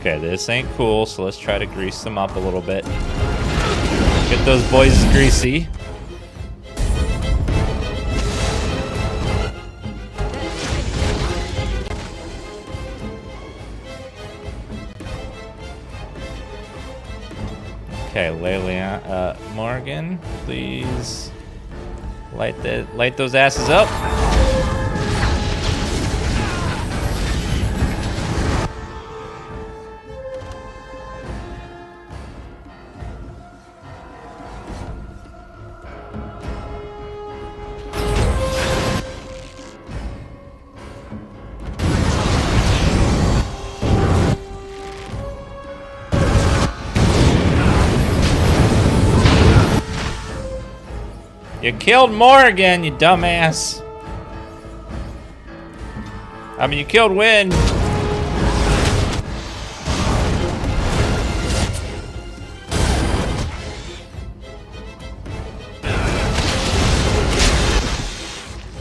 Okay, this ain't cool, so let's try to grease them up a little bit. Get those boys greasy. Okay, Leila, Morgan, please light those asses up. You killed Morgan, you dumbass. I mean, you killed Wynn.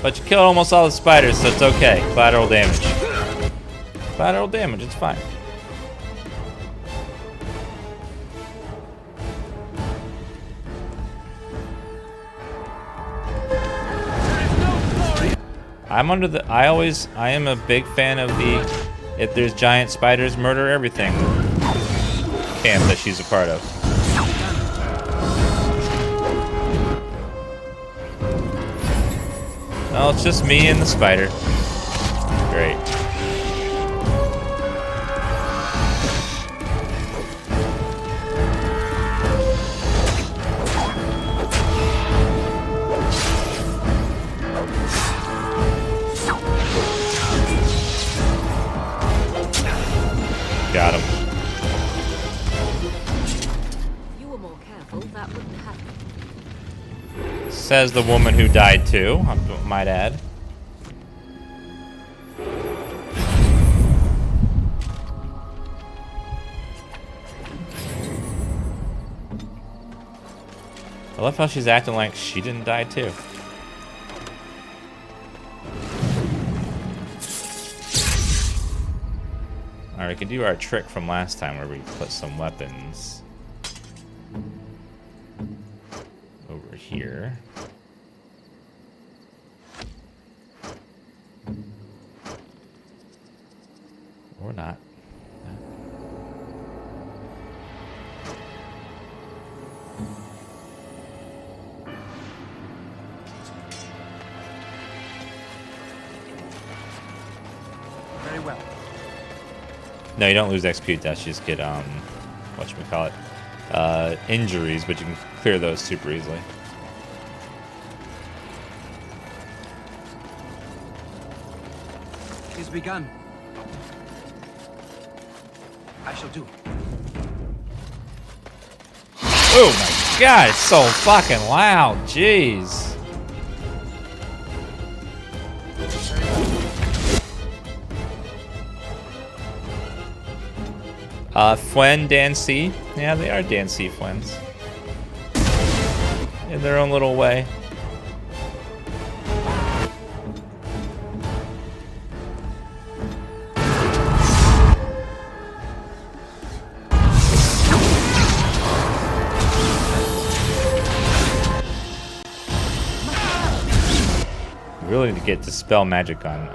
But you killed almost all the spiders, so it's okay. Collateral damage. Collateral damage, it's fine. I am a big fan of the if there's giant spiders, murder everything camp that she's a part of. No, it's just me and the spider. Great. Got him. You were more careful, that wouldn't happen. Says the woman who died too, I might add. I love how she's acting like she didn't die too. Alright, we can do our trick from last time where we put some weapons over here. Or not. Very well. No, you don't lose XP deaths, you just get, whatchamacallit, injuries, but you can clear those super easily. It's begun. I shall do. Oh my god, it's so fucking loud, jeez. Fwen, Dancy. Yeah, they are Dancy Fwens. In their own little way. We really need to get Dispel Magic on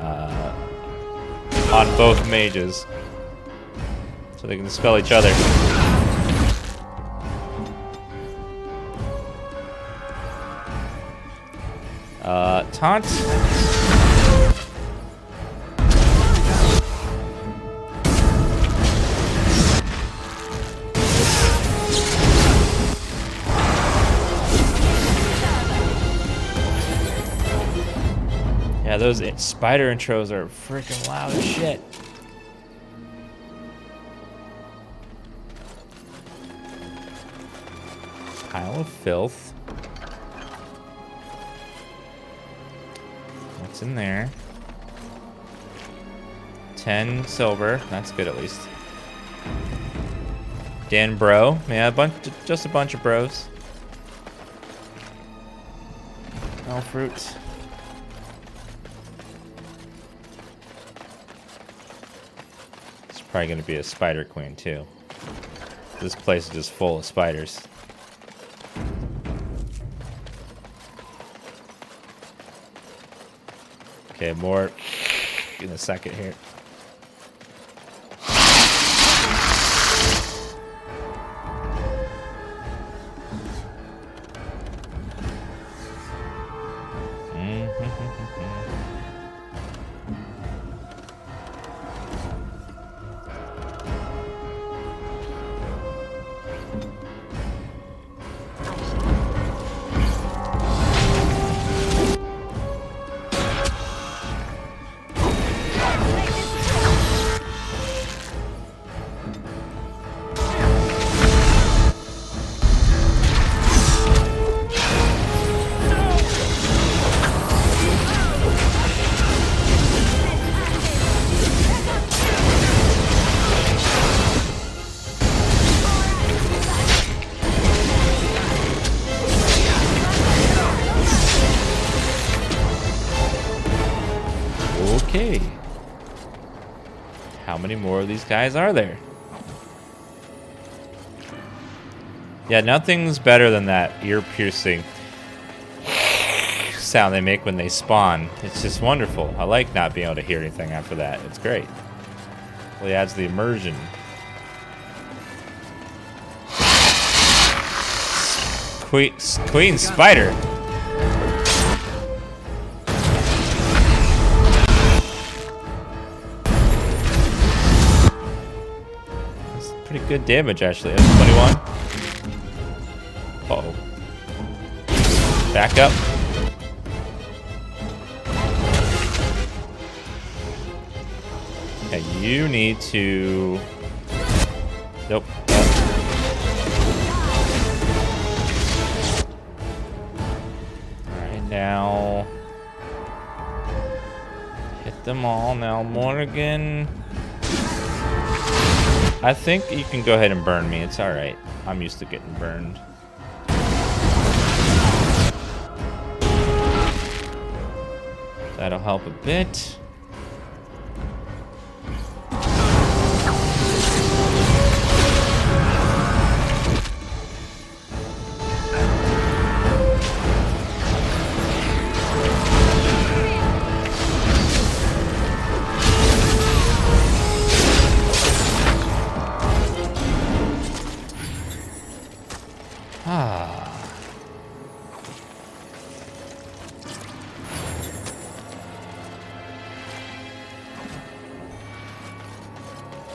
both mages. So they can dispel each other. Taunt. Yeah, those spider intros are freaking loud as shit. Pile of filth. What's in there? 10 silver. That's good at least. Dan bro. Yeah, just a bunch of bros. No fruit. Probably gonna be a spider queen too. This place is just full of spiders. Okay, more in a second here. Okay. How many more of these guys are there? Yeah, nothing's better than that ear-piercing sound they make when they spawn. It's just wonderful. I like not being able to hear anything after that. It's great. Really adds the immersion. Queen Spider. Pretty good damage, actually. That's 21. Uh-oh. Back up. Okay, you need to... Nope. Alright, now... Hit them all. Now, Morrigan... I think you can go ahead and burn me. It's alright. I'm used to getting burned. That'll help a bit.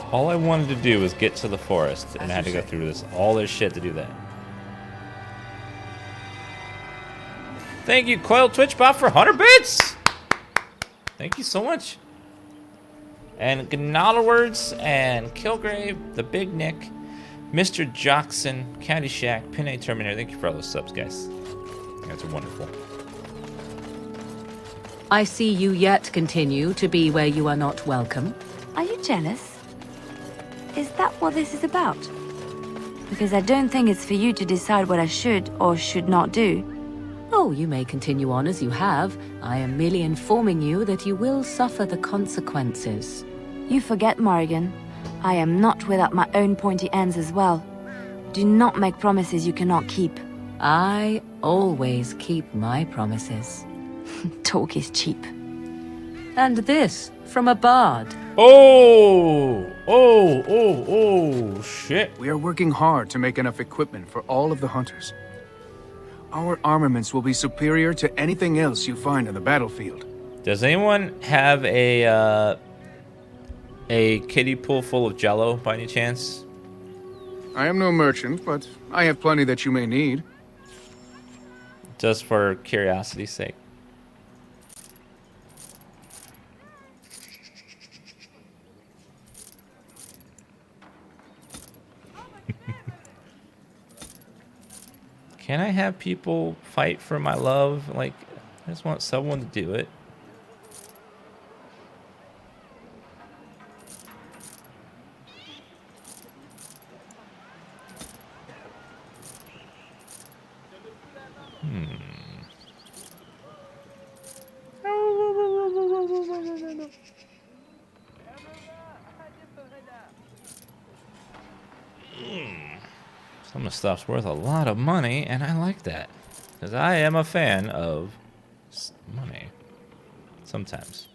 All I wanted to do was get to the forest, and I had to go through all this shit to do that. Thank you, Coil Twitchbot, for 100 bits! Thank you so much. And Gnollerwords, and Kilgrave, the Big Nick, Mr. Jockson, Caddyshack, Pinay Terminator. Thank you for all those subs, guys. You guys are wonderful. I see you yet continue to be where you are not welcome. Are you jealous? Is that what this is about? Because I don't think it's for you to decide what I should or should not do. Oh, you may continue on as you have. I am merely informing you that you will suffer the consequences. You forget, Morrigan. I am not without my own pointy ends as well. Do not make promises you cannot keep. I always keep my promises. Talk is cheap. And this from a bard. Oh, shit. We are working hard to make enough equipment for all of the hunters. Our armaments will be superior to anything else you find on the battlefield. Does anyone have a kiddie pool full of Jello by any chance? I am no merchant, but I have plenty that you may need. Just for curiosity's sake. Can I have people fight for my love? Like, I just want someone to do it. Some of the stuff's worth a lot of money, and I like that. Because I am a fan of money. Sometimes.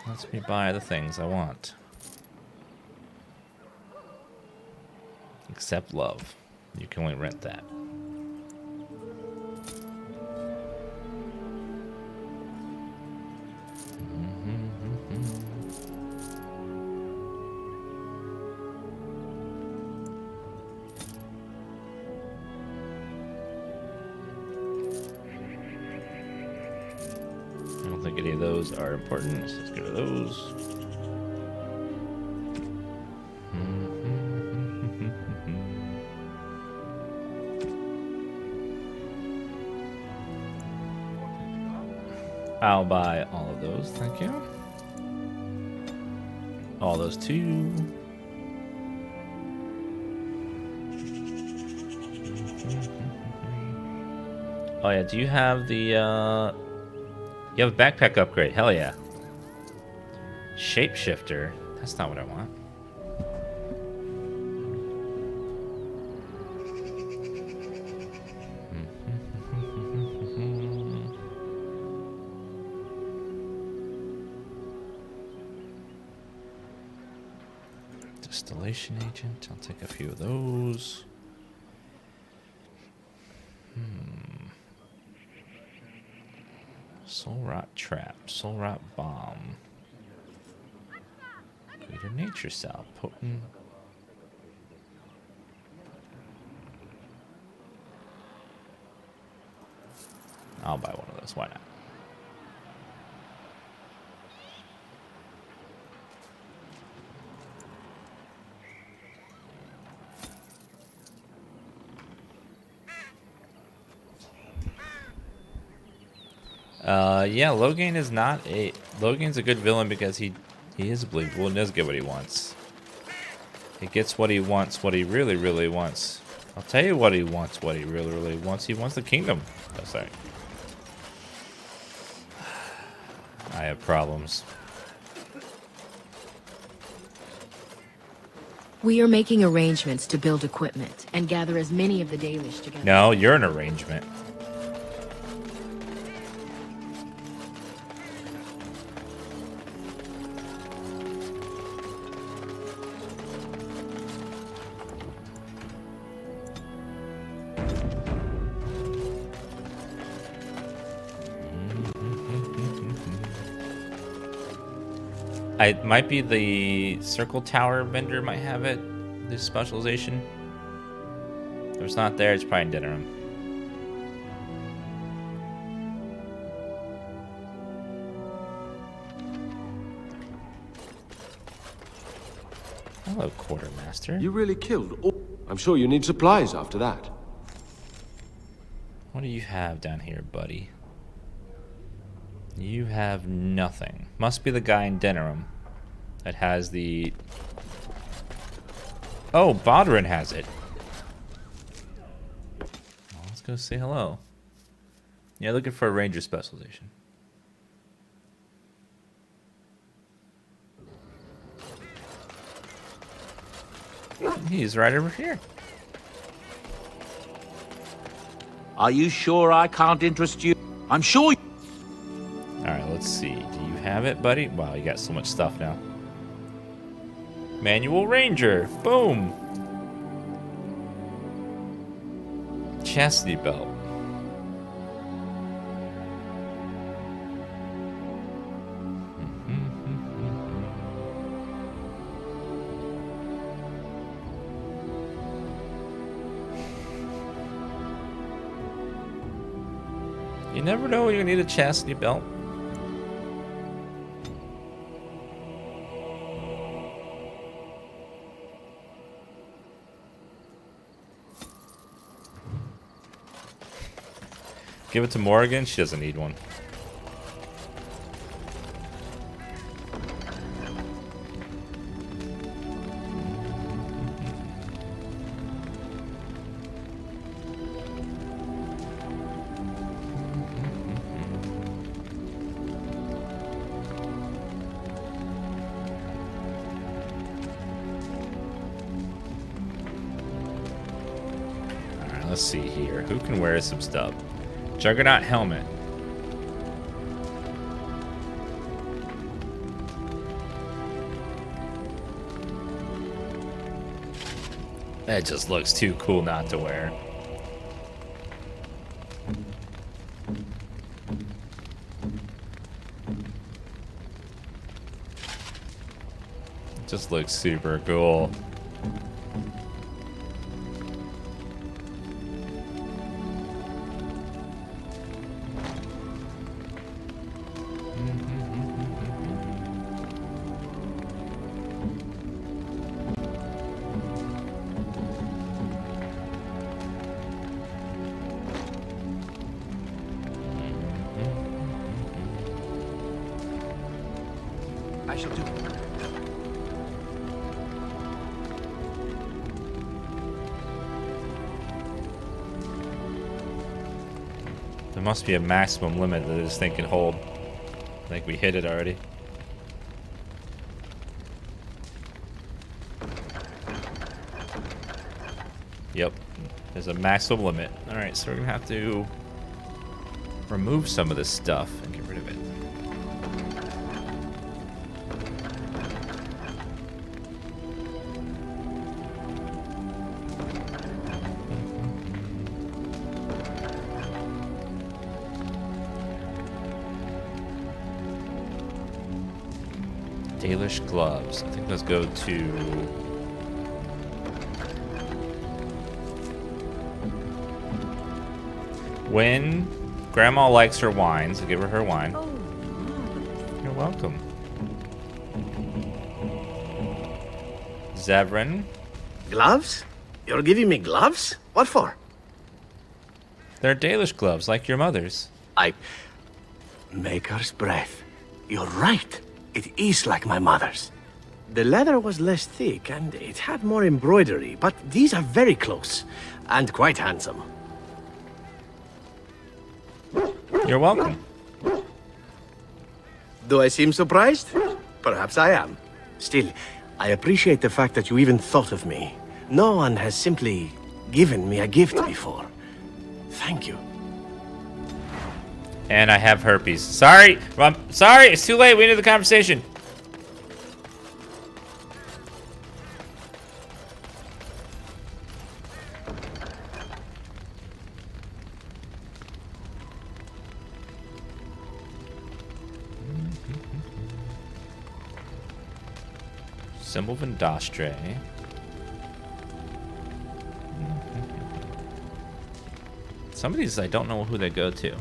Lets me buy the things I want. Except love. You can only rent that. I don't think any of those are important. Let's just get rid of those. I'll buy all of those, thank you. All those too. Oh yeah, do you have the, you have a backpack upgrade, hell yeah. Shapeshifter, that's not what I want. Distillation agent, I'll take a few of those. Soul rot trap, soul rot bomb. Greater nature cell, potent. I'll buy one of those, why not? Yeah, Logain is not a... Logain's a good villain because he is believable and does get what he wants. He gets what he wants, what he really, really wants. I'll tell you what he wants, what he really, really wants. He wants the kingdom. Oh, sorry. I have problems. We are making arrangements to build equipment and gather as many of the Dalish together. No, you're an arrangement. It might be the circle tower vendor might have it, this specialization. If it's not there, it's probably in dinner room. Hello, quartermaster. You really killed all... I'm sure you need supplies after that. What do you have down here, buddy? You have nothing. Must be the guy in Denerim that has the... Oh, Bodrin has it. Well, let's go say hello. Yeah, looking for a ranger specialization. He's right over here. Are you sure I can't interest you? I'm sure. Alright, let's see. Do you have it, buddy? Wow, you got so much stuff now. Manual Ranger. Boom. Chastity belt. You never know when you need a chastity belt. Give it to Morrigan. She doesn't need one. Let's see here. Who can wear some stuff? Juggernaut helmet. That just looks too cool not to wear. It just looks super cool. I shall do it. There must be a maximum limit that this thing can hold. I think we hit it already. Yep, there's a maximum limit. Alright, so we're gonna have to remove some of this stuff and get rid of it. Dalish gloves. I think let's go to... When Grandma likes her wine, so give her her wine. You're welcome. Zevran. Gloves? You're giving me gloves? What for? They're Dalish gloves, like your mother's. Maker's breath. You're right. It is like my mother's. The leather was less thick and it had more embroidery, but these are very close and quite handsome. You're welcome. Do I seem surprised? Perhaps I am. Still, I appreciate the fact that you even thought of me. No one has simply given me a gift before. Thank you. And I have herpes. Sorry, sorry, it's too late. We ended the conversation. Symbol of Industry. Some of these I don't know who they go to.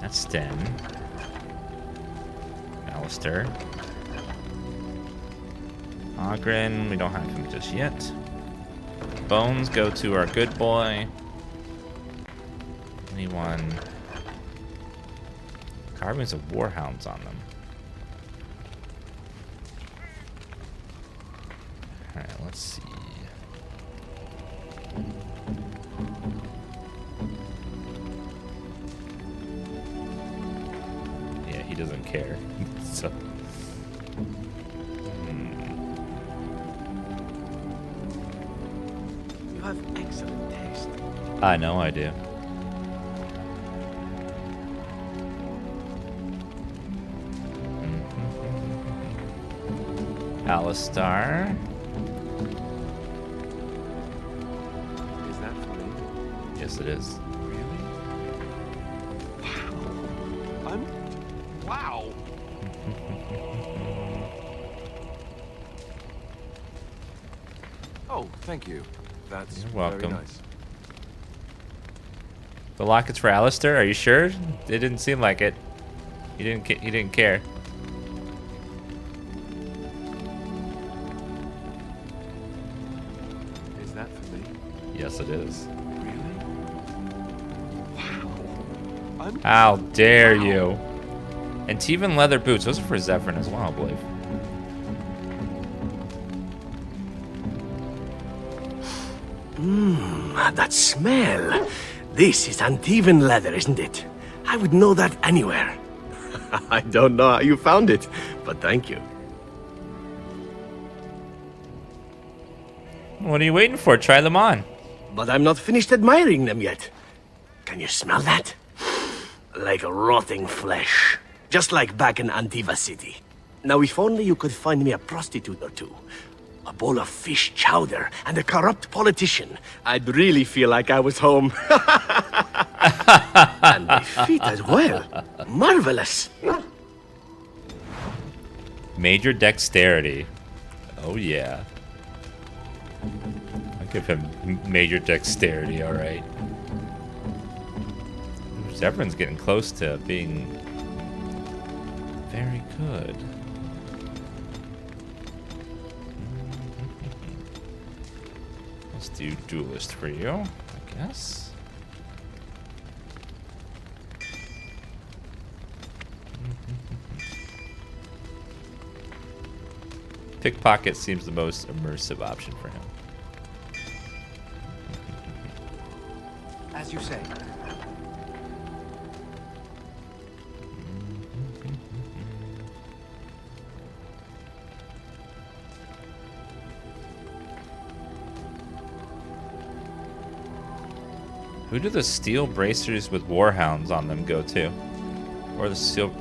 That's Sten. Alistair. Ogren, we don't have him just yet. Bones go to our good boy. Anyone? Carvings of warhounds on them. Alright, let's see. Yeah, he doesn't care. So. You have excellent taste. I know I do. Alistar. Is that for me? Yes, it is. Really? Wow. Wow. Oh, thank you. That's You're welcome. very nice. The locket's for Alistair. Are you sure? It didn't seem like it. He didn't care. Is that for me? Yes, it is. Really? Wow. How dare you? And Tevan leather boots. Those are for Zevran as well, I believe. That smell. This is Antivan leather, isn't it? I would know that anywhere. I don't know how you found it, but thank you. What are you waiting for? Try them on. But I'm not finished admiring them yet. Can you smell that? Like rotting flesh. Just like back in Antiva City. Now, if only you could find me a prostitute or two, a bowl of fish chowder, and a corrupt politician, I'd really feel like I was home. And the feet as well. Marvelous. Major dexterity. Oh, yeah. I'll give him major dexterity, alright. Everyone's getting close to being very good. Let's do duelist for you, I guess. Pickpocket seems the most immersive option for him. As you say. Who do the steel bracers with warhounds on them go to? Or the steel...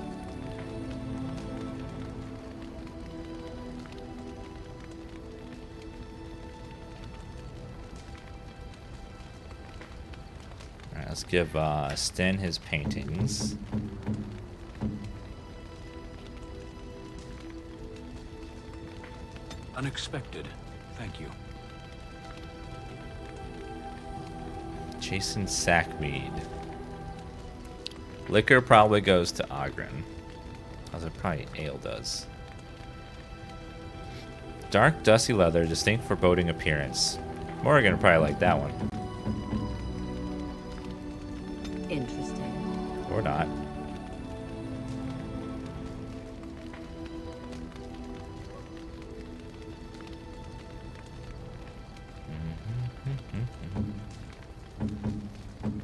Alright, let's give Sten his paintings. Unexpected. Thank you. Jason Sackmead. Liquor probably goes to Ogren. As it probably ale does. Dark, dusty leather, distinct foreboding appearance. Morgan probably like that one. Interesting. Or not.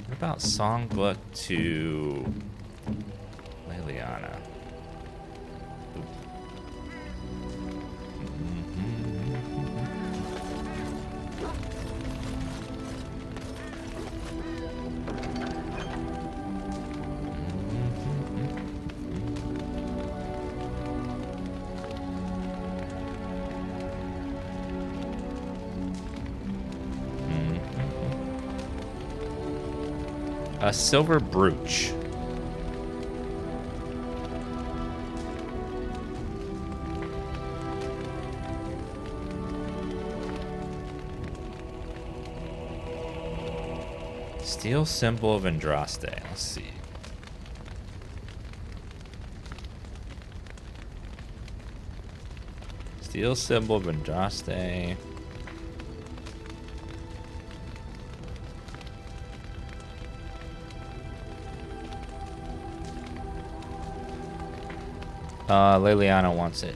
What about Songbook to Liliana? A silver brooch. Steel symbol of Andraste. Let's see. Steel symbol of Andraste. Liliana wants it.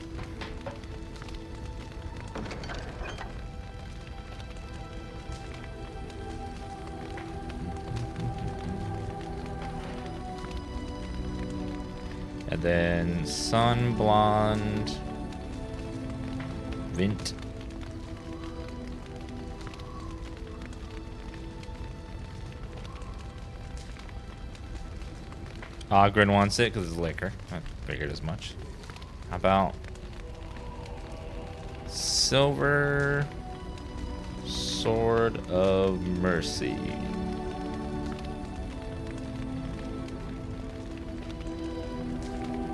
And then Sun Blonde. Vint. Ogren wants it because it's liquor. I figured as much. How about Silver Sword of Mercy?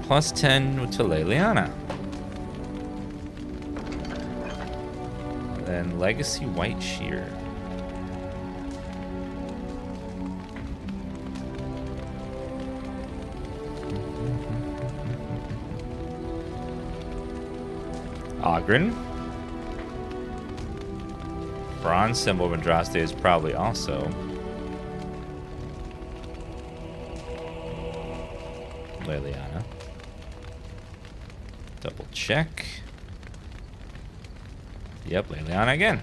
Plus 10 to Liliana. Then Legacy White Shear. Ogren. Bronze symbol of Andraste is probably also Liliana. Double check. Yep, Liliana again.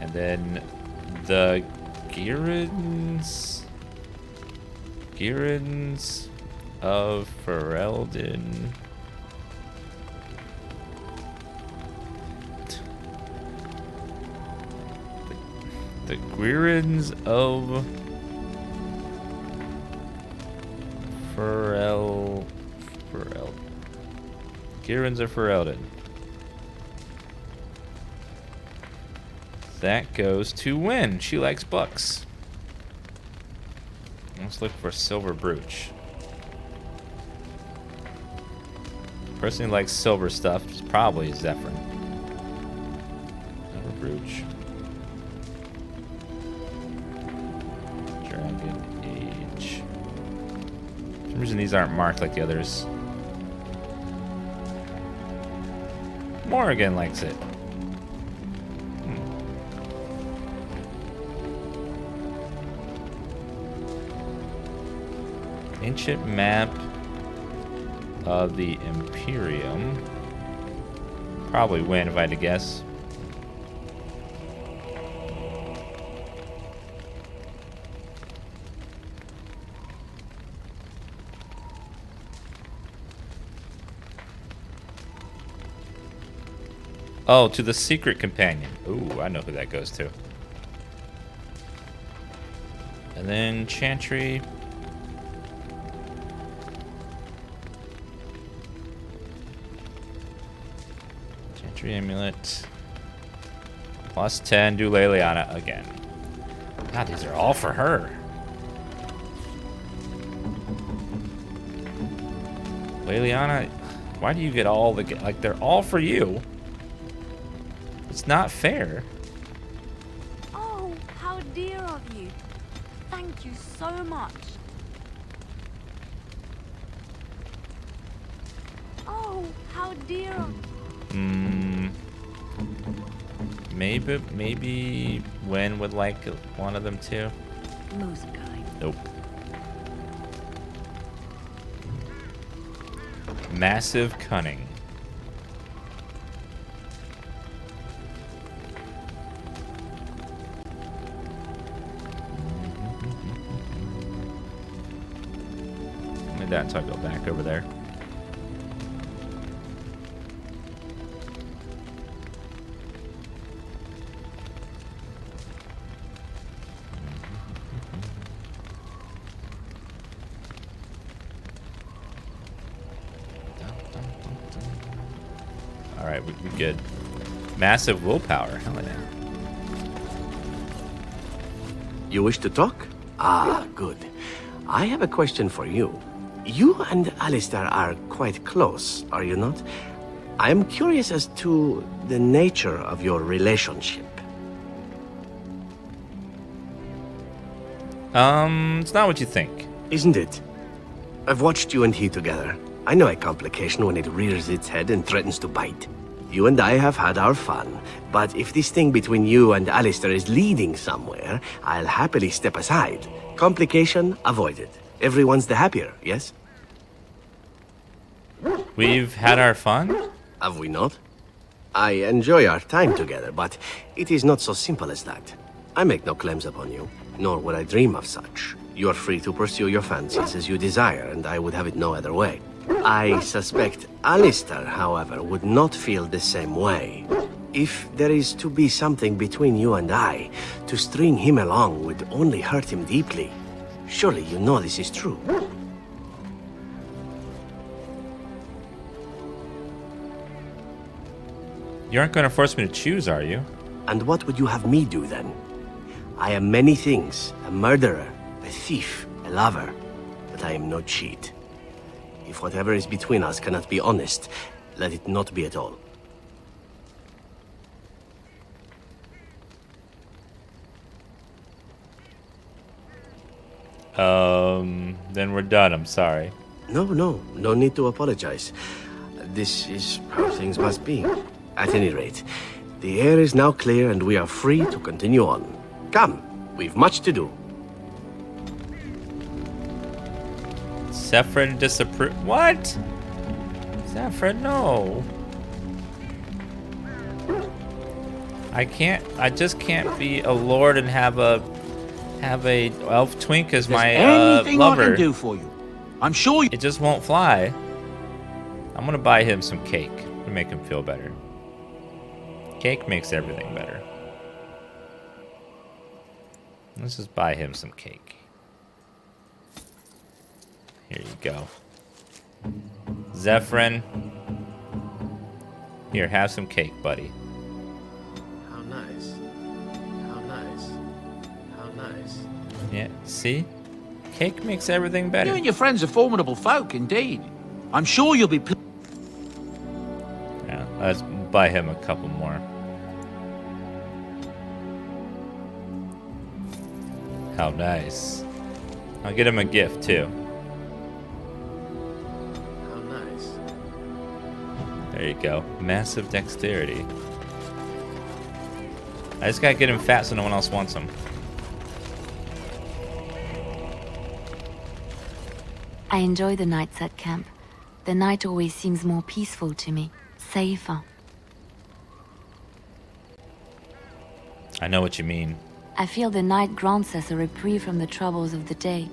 And then the Girons of Ferelden. The Girons of Ferelden. Girons of Ferelden. That goes to Win. She likes books. Let's look for silver brooch. Person who likes silver stuff is probably Zephyrin. Silver brooch. Dragon Age. For some reason these aren't marked like the others. Morrigan likes it. Ancient map of the Imperium. Probably Win if I had to guess. Oh, to the secret companion. Ooh, I know who that goes to. And then Chantry. Chantry amulet. Plus 10, do Leliana again. God, these are all for her. Leliana, why do you get all the... Like, they're all for you. It's not fair. Oh, how dear of you. Thank you so much. Oh, how dear of you. Maybe Wen would like one of them too. Most kind. Nope. Massive cunning. Like that until I go back over there. Alright, we good. Massive willpower. Hell yeah. You wish to talk? Ah, good. I have a question for you. You and Alistair are quite close, are you not? I am curious as to the nature of your relationship. It's not what you think. Isn't it? I've watched you and he together. I know a complication when it rears its head and threatens to bite. You and I have had our fun, but if this thing between you and Alistair is leading somewhere, I'll happily step aside. Complication avoided. Everyone's the happier, yes? We've had our fun? Have we not? I enjoy our time together, but it is not so simple as that. I make no claims upon you, nor would I dream of such. You are free to pursue your fancies as you desire, and I would have it no other way. I suspect Alistair, however, would not feel the same way. If there is to be something between you and I, to string him along would only hurt him deeply. Surely you know this is true. You aren't going to force me to choose, are you? And what would you have me do then? I am many things. A murderer, a thief, a lover. But I am no cheat. If whatever is between us cannot be honest, let it not be at all. Then we're done, I'm sorry. No need to apologize. This is how things must be. At any rate, the air is now clear and we are free to continue on. Come, we've much to do. Zephyrin disapprove. What? Zephyrin, no. I just can't be a lord and have a have a elf twink as There's my anything I lover. can do for you. I'm sure you... It just won't fly. I'm gonna buy him some cake to make him feel better. Cake makes everything better. Let's just buy him some cake. Here you go. Zephyrin. Here, have some cake, buddy. How nice. How nice. How nice. Yeah, see? Cake makes everything You better. and your friends are formidable folk, indeed. I'm sure you'll be... Yeah, let's buy him a couple more. How nice. I'll get him a gift, too. How nice. There you go. Massive dexterity. I just gotta get him fat so no one else wants him. I enjoy the nights at camp. The night always seems more peaceful to me, safer. I know what you mean. I feel the night grants us a reprieve from the troubles of the day.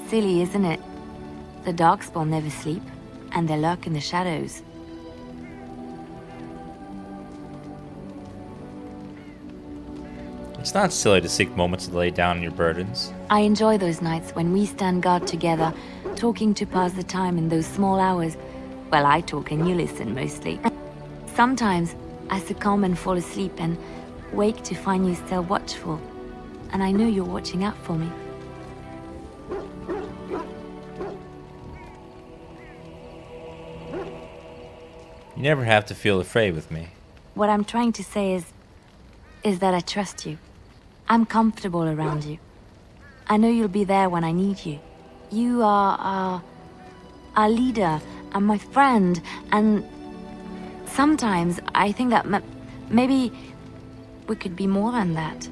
Silly, isn't it? The darkspawn never sleep, and they lurk in the shadows. It's not silly to seek moments to lay down your burdens. I enjoy those nights when we stand guard together, talking to pass the time in those small hours. Well, I talk and you listen mostly. Sometimes I succumb and fall asleep and wake to find you still watchful. And I know you're watching out for me. You never have to feel afraid with me. What I'm trying to say is that I trust you. I'm comfortable around you. I know you'll be there when I need you. You are our leader and my friend, and sometimes I think that maybe we could be more than that.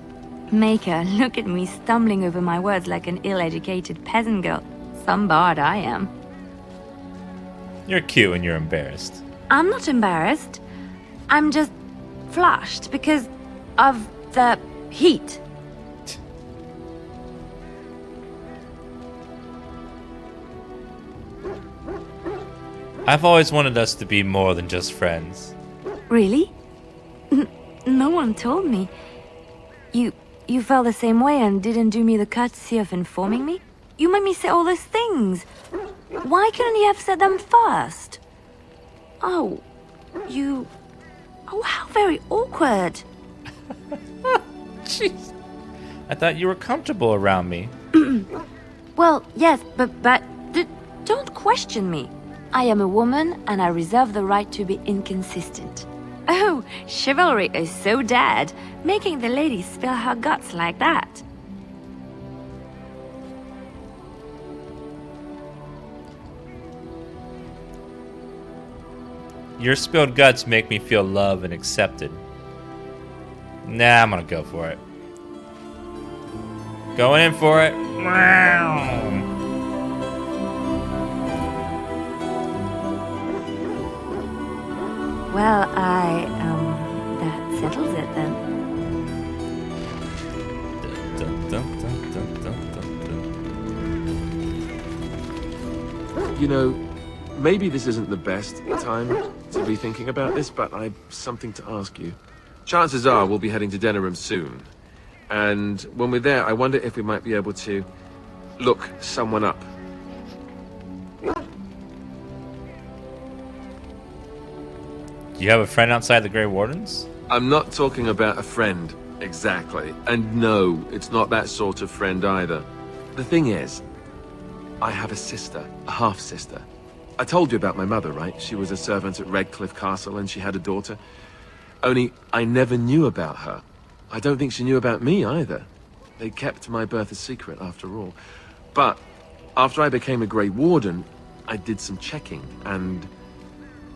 Maker, look at me stumbling over my words like an ill-educated peasant girl. Some bard I am. You're cute when you're embarrassed. I'm not embarrassed. I'm just flushed because of the heat. I've always wanted us to be more than just friends. Really? No one told me. You felt the same way and didn't do me the courtesy of informing me? You made me say all those things. Why couldn't you have said them first? Oh, Oh, how very awkward. Jeez. I thought you were comfortable around me. Well, yes, but don't question me. I am a woman and I reserve the right to be inconsistent. Oh, chivalry is so dead, making the lady spill her guts like that. Your spilled guts make me feel loved and accepted. Nah, I'm gonna go for it. Going in for it. Well, that settles it then. Dun, dun, dun, dun, dun, dun, dun. You know, maybe this isn't the best time to be thinking about this, but I've something to ask you. Chances are we'll be heading to Denerim soon. And when we're there, I wonder if we might be able to look someone up. Do you have a friend outside the Grey Wardens? I'm not talking about a friend, exactly. And no, it's not that sort of friend either. The thing is, I have a sister, a half-sister. I told you about my mother, right? She was a servant at Redcliffe Castle and she had a daughter. Only, I never knew about her. I don't think she knew about me either. They kept my birth a secret after all. But after I became a Grey Warden, I did some checking and,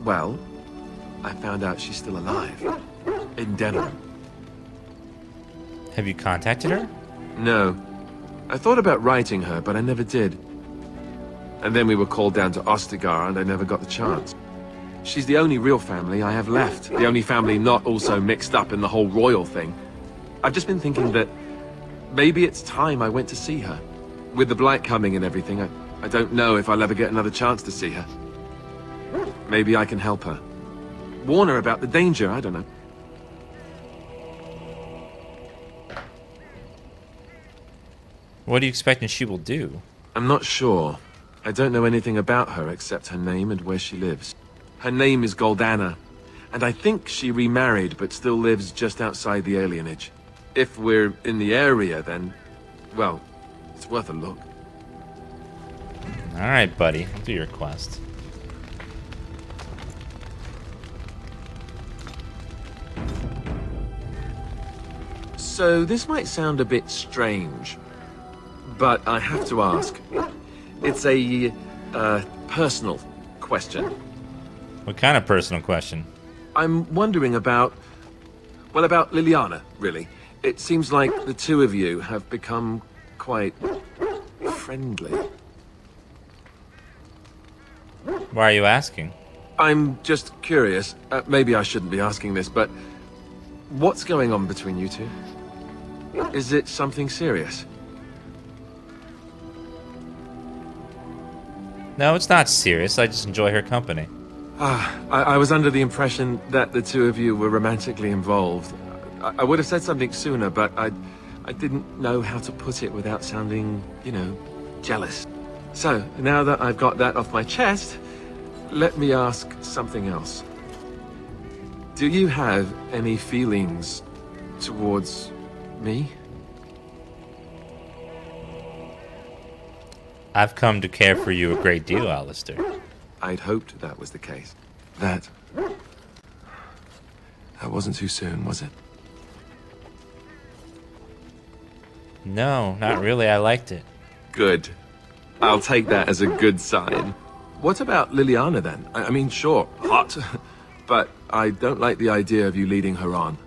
well, I found out she's still alive. In Denerim. Have you contacted her? No. I thought about writing her, but I never did. And then we were called down to Ostagar, and I never got the chance. She's the only real family I have left. The only family not also mixed up in the whole royal thing. I've just been thinking that Maybe it's time I went to see her. With the blight coming and everything, I don't know if I'll ever get another chance to see her. Maybe I can help her. Warn her about the danger, I don't know. What are you expecting she will do? I'm not sure. I don't know anything about her except her name and where she lives. Her name is Goldana, and I think she remarried but still lives just outside the alienage. If we're in the area, then, well, it's worth a look. Alright, buddy. I'll do your quest. So this might sound a bit strange, but I have to ask. It's a, personal question. What kind of personal question? I'm wondering about Liliana, really. It seems like the two of you have become quite friendly. Why are you asking? I'm just curious. Maybe I shouldn't be asking this, but what's going on between you two? Is it something serious? No, it's not serious. I just enjoy her company. I was under the impression that the two of you were romantically involved. I would have said something sooner, but I didn't know how to put it without sounding, you know, jealous. So, now that I've got that off my chest, let me ask something else. Do you have any feelings towards me? I've come to care for you a great deal, Alistair. I'd hoped that was the case. That wasn't too soon, was it? No, not really. I liked it. Good. I'll take that as a good sign. What about Liliana then? I mean, sure, hot, but I don't like the idea of you leading her on.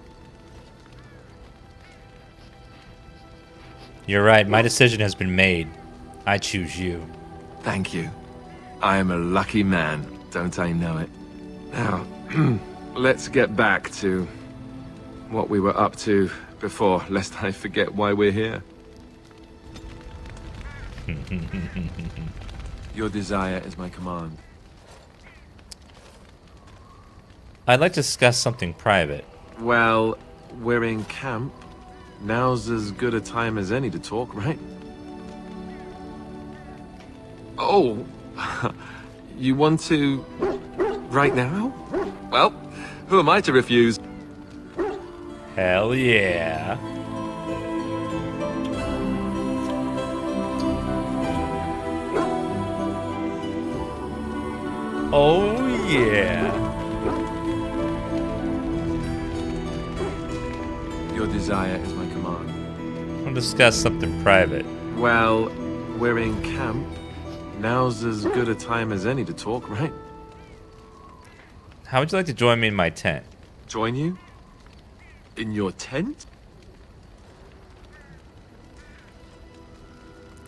You're right. My decision has been made. I choose you. Thank you. I am a lucky man, don't I know it? Now, let's get back to what we were up to before, lest I forget why we're here. Your desire is my command. I'd like to discuss something private. Well, we're in camp. Now's as good a time as any to talk, right? Oh, you want to... right now? Well, who am I to refuse? Hell yeah. Oh yeah. Your desire is my command. We'll discuss something private. Well, we're in camp. Now's as good a time as any to talk, right? How would you like to join me in my tent? Join you? In your tent?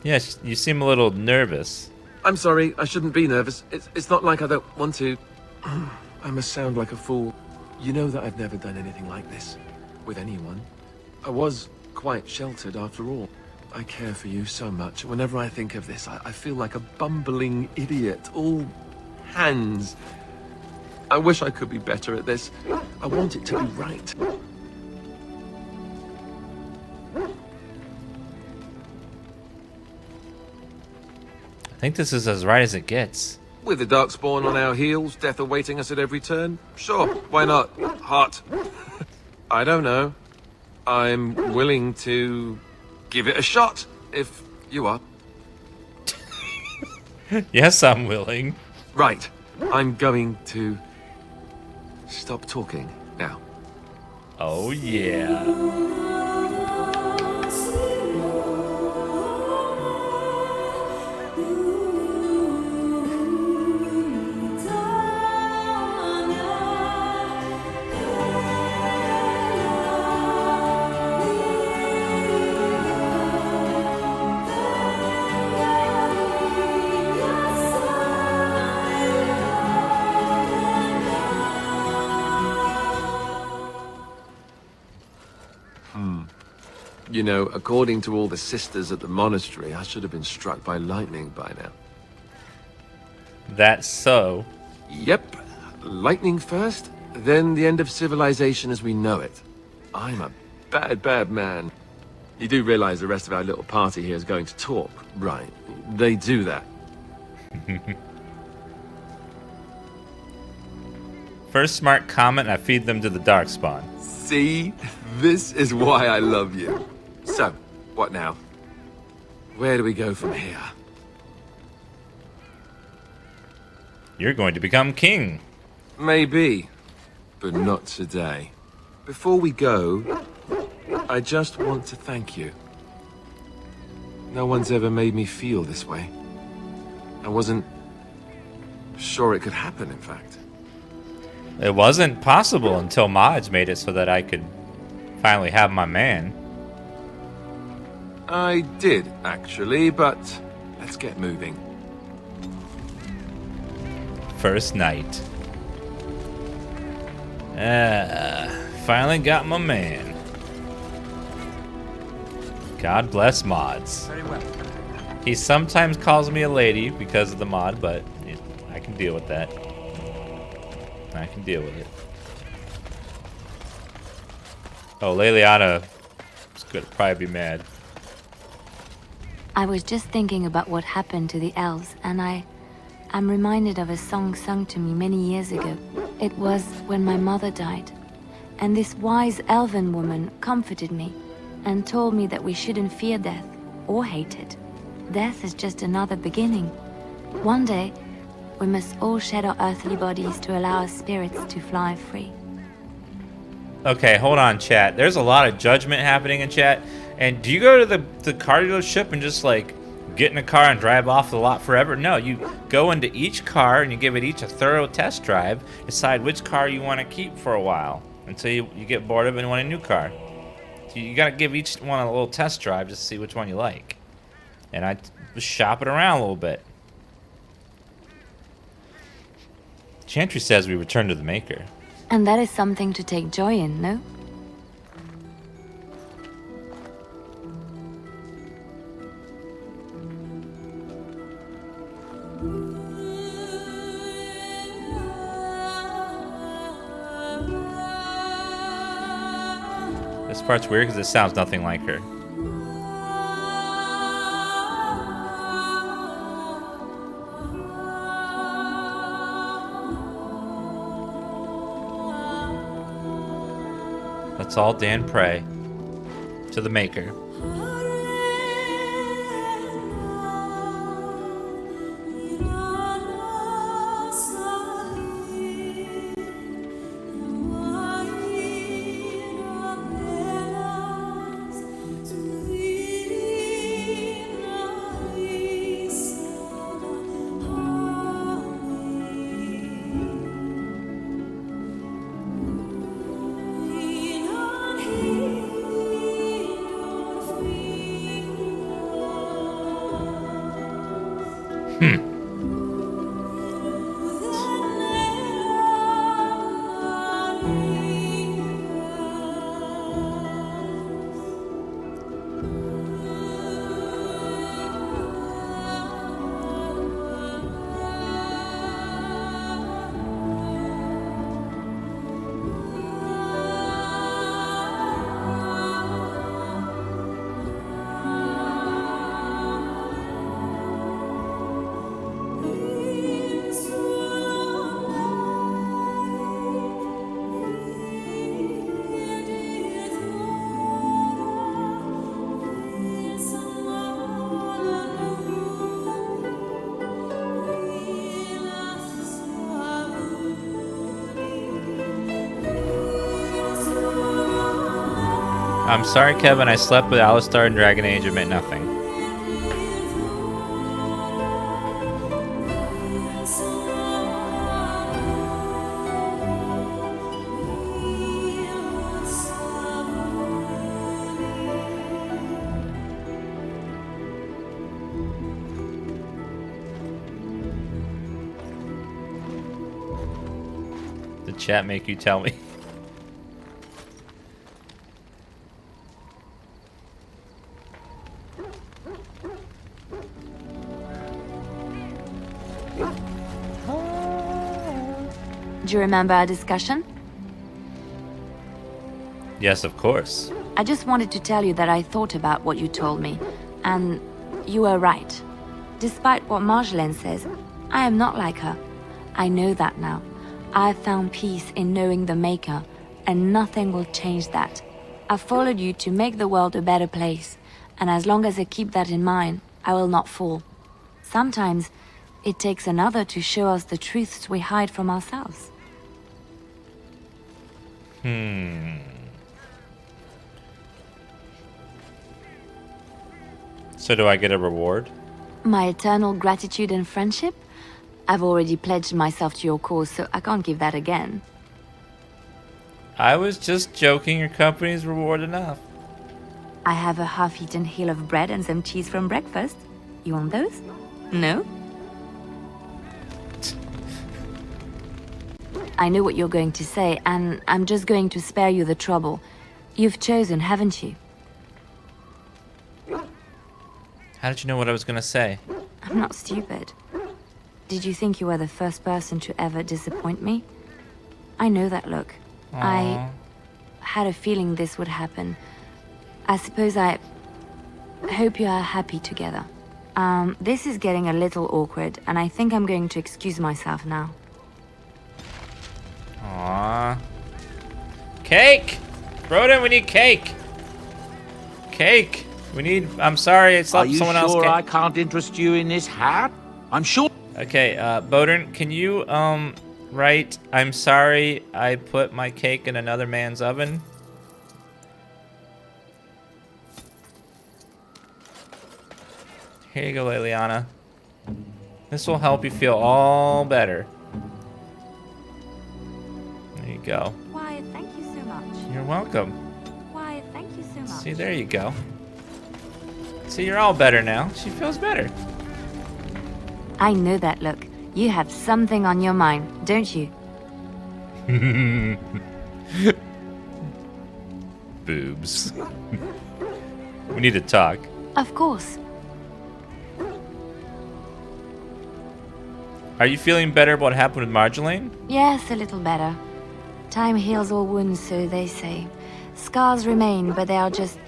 Yes, you seem a little nervous. I'm sorry, I shouldn't be nervous. It's not like I don't want to. I must sound like a fool. You know that I've never done anything like this with anyone. I was quite sheltered after all. I care for you so much. Whenever I think of this, I feel like a bumbling idiot. All hands. I wish I could be better at this. I want it to be right. I think this is as right as it gets. With the Darkspawn on our heels, death awaiting us at every turn? Sure, why not? Hot. I don't know. I'm willing to give it a shot, if you are. Yes, I'm willing. Right. I'm going to stop talking now. Oh yeah. You know, according to all the sisters at the monastery, I should have been struck by lightning by now. That's so. Yep. Lightning first, then the end of civilization as we know it. I'm a bad, bad man. You do realize the rest of our little party here is going to talk, right? They do that. First smart comment, I feed them to the darkspawn. See? This is why I love you. So, what now? Where do we go from here? You're going to become king. Maybe, but not today. Before we go, I just want to thank you. No one's ever made me feel this way. I wasn't sure it could happen, in fact. It wasn't possible until mods made it so that I could finally have my man. I did, actually, but let's get moving. First night. Finally got my man. God bless mods. Very well. He sometimes calls me a lady because of the mod, but I can deal with that. I can deal with it. Oh, Leliana is going to probably be mad. I was just thinking about what happened to the elves, and I'm reminded of a song sung to me many years ago. It was when my mother died, and this wise elven woman comforted me and told me that we shouldn't fear death or hate it. Death is just another beginning. One day, we must all shed our earthly bodies to allow our spirits to fly free. Okay, hold on, chat. There's a lot of judgment happening in chat. And do you go to the car dealership and just like get in a car and drive off the lot forever? No, you go into each car and you give it each a thorough test drive, decide which car you want to keep for a while until you get bored of it and want a new car. So you got to give each one a little test drive just to see which one you like. And I was shopping around a little bit. Chantry says we return to the Maker. And that is something to take joy in, no? This part's weird because it sounds nothing like her. Let's all Dan pray to the Maker. I'm sorry, Kevin. I slept with Alistar and Dragon Age. It meant nothing. Did chat make you tell me? Do you remember our discussion? Yes, of course. I just wanted to tell you that I thought about what you told me, and you were right. Despite what Marjolaine says, I am not like her. I know that now. I have found peace in knowing the Maker, and nothing will change that. I followed you to make the world a better place, and as long as I keep that in mind, I will not fall. Sometimes, it takes another to show us the truths we hide from ourselves. So do I get a reward? My eternal gratitude and friendship? I've already pledged myself to your cause, so I can't give that again. I was just joking. Your company's reward enough. I have a half-eaten hill of bread and some cheese from breakfast. You want those? No? I know what you're going to say, and I'm just going to spare you the trouble. You've chosen, haven't you? How did you know what I was gonna say? I'm not stupid. Did you think you were the first person to ever disappoint me? I know that look. Aww. I had a feeling this would happen. I suppose I hope you are happy together. This is getting a little awkward, and I think I'm going to excuse myself now. Aww. Cake! Broden, we need cake! Cake! We need... I'm sorry, it's Are like you someone else. sure I can't interest you in this hat? I'm sure. Okay, Bodern, can you, write, I'm sorry I put my cake in another man's oven? Here you go, Liliana. This will help you feel all better. There you go. Why, thank you so much. You're welcome. Why, thank you so much. See, there you go. See, you're all better now. She feels better. I know that look. You have something on your mind, don't you? Boobs. We need to talk. Of course. Are you feeling better about what happened with Marjolaine? Yes, a little better. Time heals all wounds, so they say. Scars remain, but they are just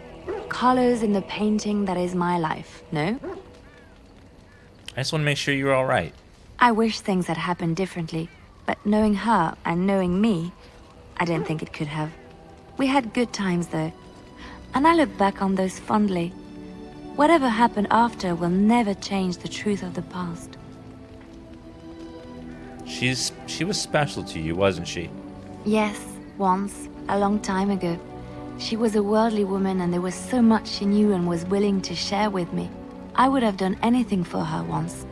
colors in the painting that is my life, no? I just want to make sure you're all right. I wish things had happened differently, but knowing her and knowing me, I don't think it could have. We had good times, though, and I look back on those fondly. Whatever happened after will never change the truth of the past. She was special to you, wasn't she? Yes, once, a long time ago. She was a worldly woman, and there was so much she knew and was willing to share with me. I would have done anything for her once.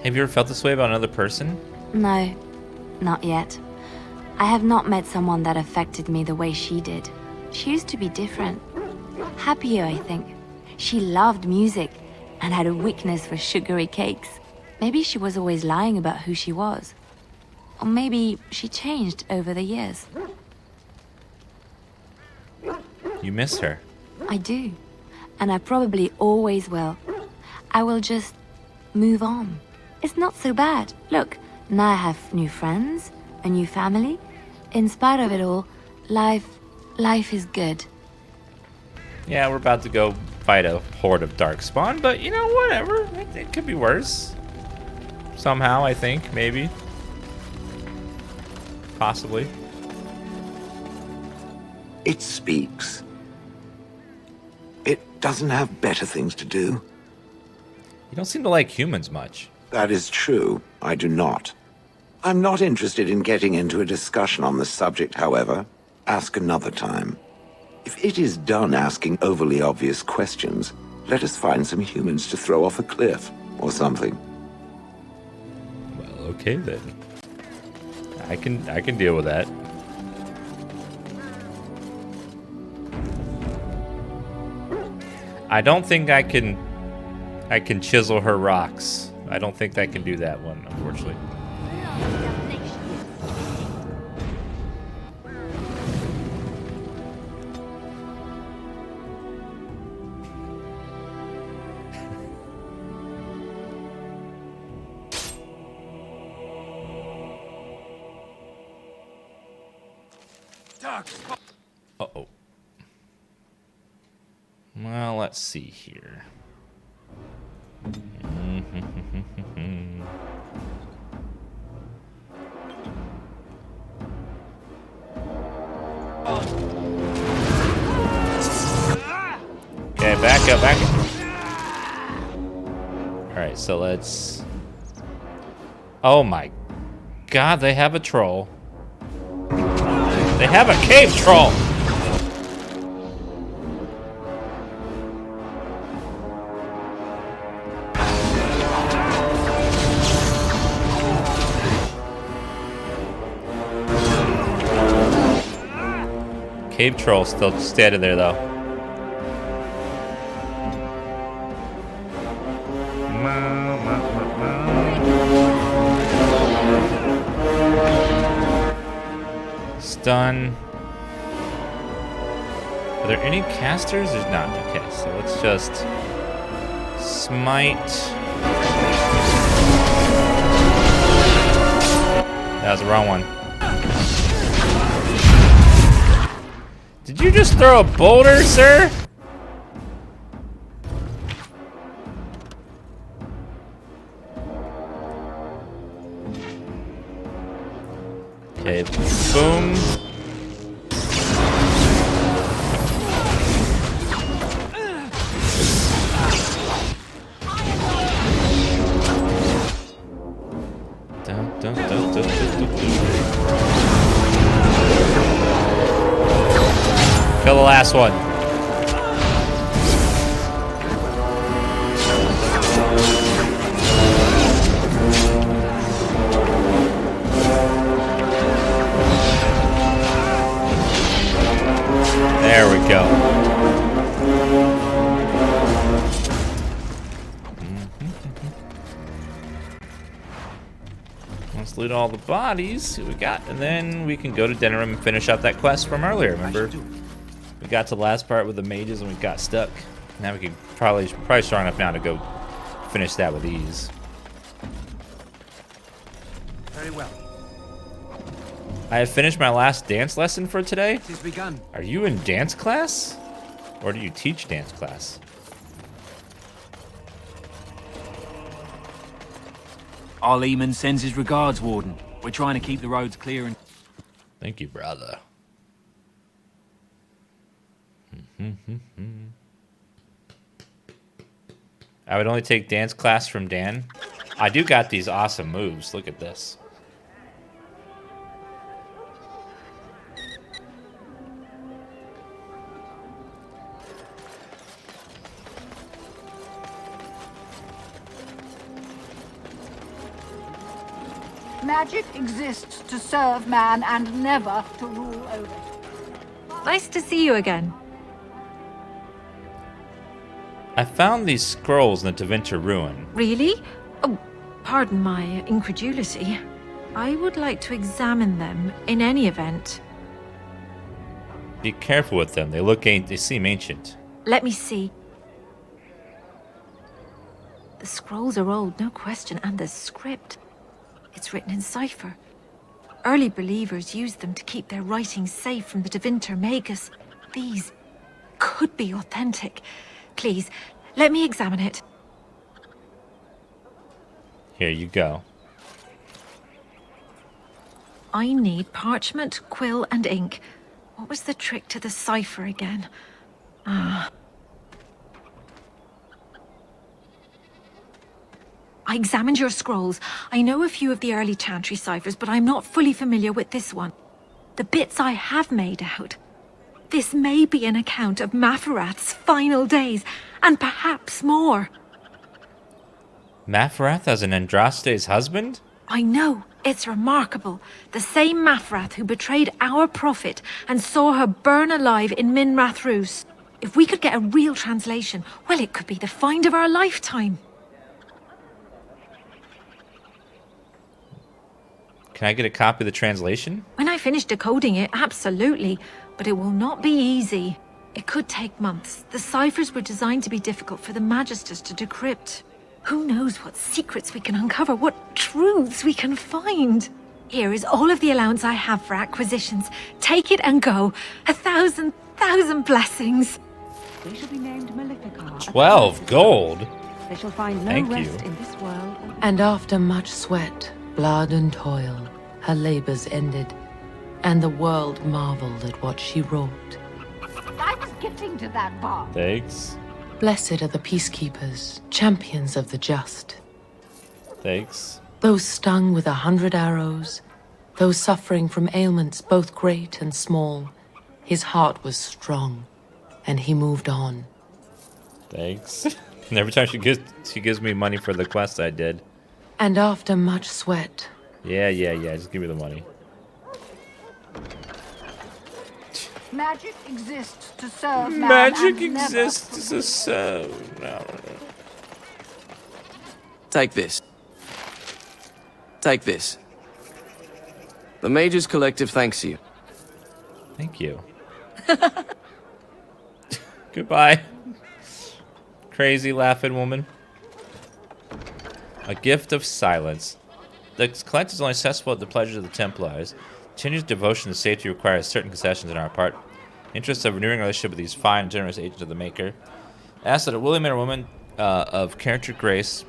Have you ever felt this way about another person? No, not yet. I have not met someone that affected me the way she did. She used to be different. Happier, I think. She loved music and had a weakness for sugary cakes. Maybe she was always lying about who she was. Or maybe she changed over the years. You miss her. I do. And I probably always will. I will just move on. It's not so bad. Look, now I have new friends, a new family. In spite of it all, life is good. Yeah, we're about to go fight a horde of Darkspawn, but you know, whatever. It could be worse. Somehow, I think, maybe. Possibly. It speaks. It doesn't have better things to do. You don't seem to like humans much. That is true. I do not. I'm not interested in getting into a discussion on the subject, however. Ask another time. If it is done asking overly obvious questions, let us find some humans to throw off a cliff or something. Well, okay then. I can deal with that. I don't think I can chisel her rocks. I don't think I can do that one, unfortunately. Uh-oh. Well, let's see here. Okay, back up, back up. Alright, so let's... Oh my god, they have a troll. They have a cave troll! Cave troll still standing there though. Stun. Are there any casters? There's not. Okay, so let's just smite. That was the wrong one. Did you just throw a boulder, sir? Okay, boom. Dun, dun, dun, dun, dun, dun, dun. Kill the last one. There we go. Let's loot all the bodies, see what we got, and then we can go to dinner and finish up that quest from earlier, remember? We got to the last part with the mages and we got stuck. Now we can probably strong enough now to go finish that with ease. Very well. I have finished my last dance lesson for today. It is begun. Are you in dance class? Or do you teach dance class? Our Lehman sends his regards, Warden. We're trying to keep the roads clear and... Thank you, brother. I would only take dance class from Dan. I do got these awesome moves. Look at this. Magic exists to serve man and never to rule over. Nice to see you again. I found these scrolls in the Tevinter ruin. Really? Oh, pardon my incredulity. I would like to examine them in any event. Be careful with them. They seem ancient. Let me see. The scrolls are old, no question, and the script. It's written in cipher. Early believers used them to keep their writings safe from the Tevinter Magus. These could be authentic. Please, let me examine it. Here you go. I need parchment, quill, and ink. What was the trick to the cipher again? Ah. I examined your scrolls. I know a few of the early Chantry ciphers, but I'm not fully familiar with this one. The bits I have made out. This may be an account of Maferath's final days, and perhaps more. Maferath as an Andraste's husband? I know. It's remarkable. The same Maferath who betrayed our prophet and saw her burn alive in Minrath Rus. If we could get a real translation, well, it could be the find of our lifetime. Can I get a copy of the translation? When I finish decoding it, absolutely. But it will not be easy. It could take months. The ciphers were designed to be difficult for the Magisters to decrypt. Who knows what secrets we can uncover, what truths we can find. Here is all of the allowance I have for acquisitions. Take it and go. 1,000 blessings. They shall be named Maleficar. 12 gold. They shall find no Thank rest you. in this world. And after much sweat, blood and toil, her labors ended, and the world marveled at what she wrought. I was getting to that part. Thanks. Blessed are the peacekeepers, champions of the just. Thanks. Those stung with 100 arrows, those suffering from ailments both great and small, his heart was strong, and he moved on. Thanks. And every time she gives me money for the quest I did. And after much sweat. Yeah. Just give me the money. Magic exists to serve man Magic and exists to serve. No. Take this. Take this. The Mage's Collective thanks you. Thank you. Goodbye. Crazy laughing woman. A gift of silence. The collective is only accessible at the pleasure of the Templars. Continuous devotion to safety requires certain concessions on our part. Interests of renewing our relationship with these fine and generous agents of the Maker. Ask that a willing man or woman of character grace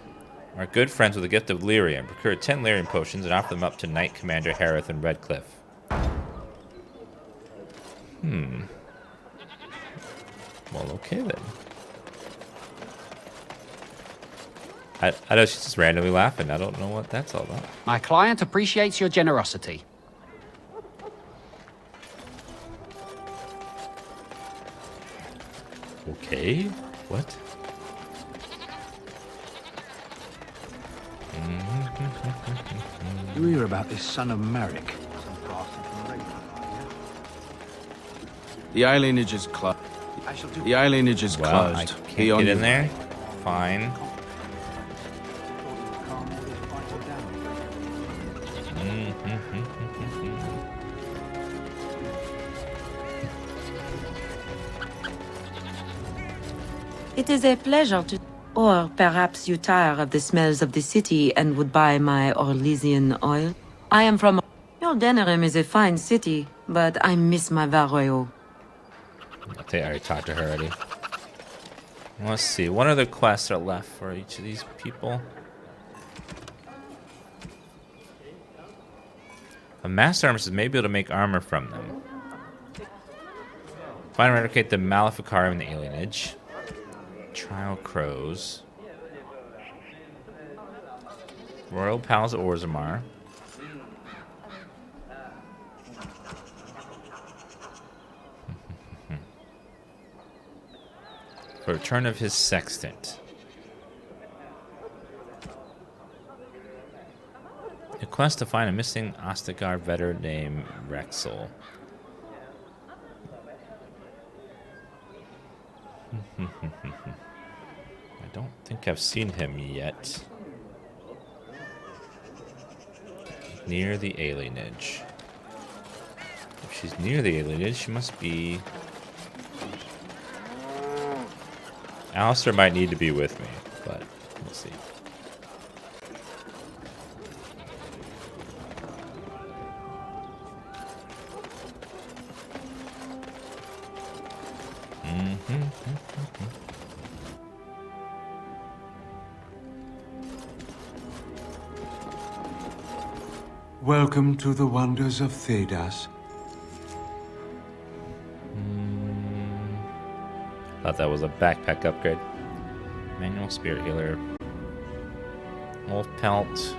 are good friends with the gift of lyrium. Procure 10 lyrium potions and offer them up to Knight Commander Harith and Redcliffe. Well, okay then. I know she's just randomly laughing. I don't know what that's all about. My client appreciates your generosity. Okay. What? You hear about this son of Marek? The alienage is closed. The alienage is Well, I closed. can't get in there. Fine. It is a pleasure to... Or perhaps you tire of the smells of the city and would buy my Orlesian oil? I am from... Your Denerim is a fine city, but I miss my Varroyo. I think I already talked to her already. Let's see. What other quests are left for each of these people? A master armor may be able to make armor from them. Find and eradicate the Maleficarum and the alienage. Trial Crows. Royal Palace of Orzammar. For return of his sextant. A quest to find a missing Ostagar veteran named Rexel. I don't think I've seen him yet. Near the alienage. If she's near the alienage, she must be... Alistair might need to be with me, but we'll see. Welcome to the wonders of Thedas. Thought that was a backpack upgrade. Manual Spirit Healer. Wolf Pelt.